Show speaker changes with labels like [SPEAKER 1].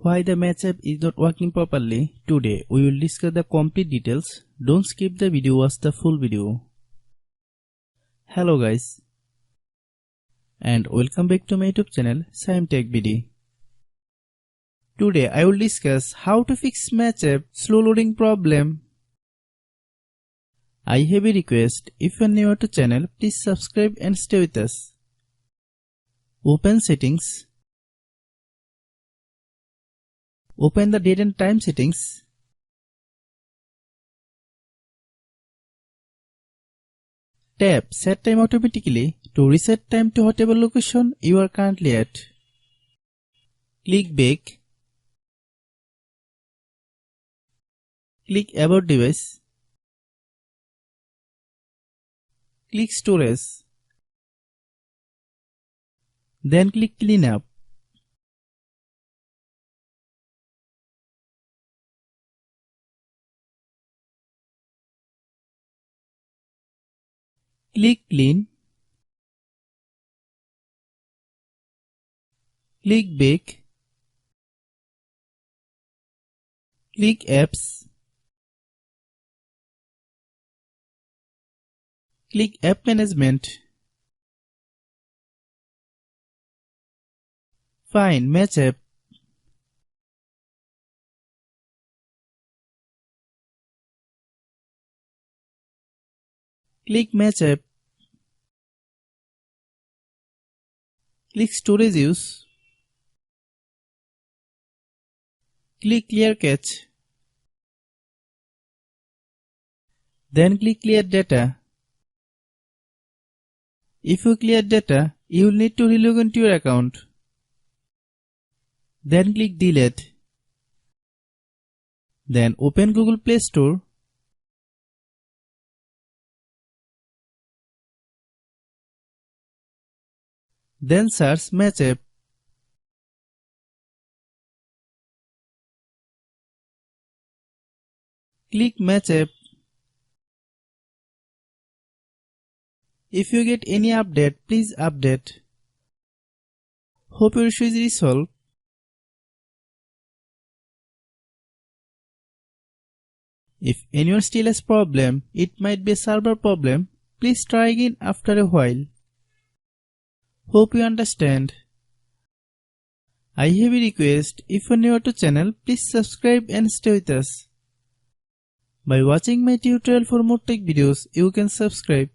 [SPEAKER 1] Why the match app is not working properly? Today we will discuss the complete details. Don't skip the video, watch the full video. Hello guys, and welcome back to my YouTube channel Shaem Tech BD. Today I will discuss how to fix match app slow loading problem. I have a request. If you are new to channel, please subscribe and stay with us. Open settings. Open the date and time settings. Tap Set Time Automatically to reset time to whatever location you are currently at. Click Back. Click About Device. Click Storage. Then click Clean Up. Click Clean. Click Back. Click Apps. Click App Management. Find Match App. Click Match App. Click Storage Use. Click Clear Cache. Then click Clear Data. If you clear data, you will need to relog into your account. Then click Delete. Then open Google Play Store. Then search Match App. Click Match App. If you get any update, please update. Hope your issue is resolved. If anyone still has problem, it might be a server problem. Please try again after a while. Hope you understand. I have a request. If you are new to channel, please subscribe and stay with us. By watching my tutorial for more tech videos, you can subscribe.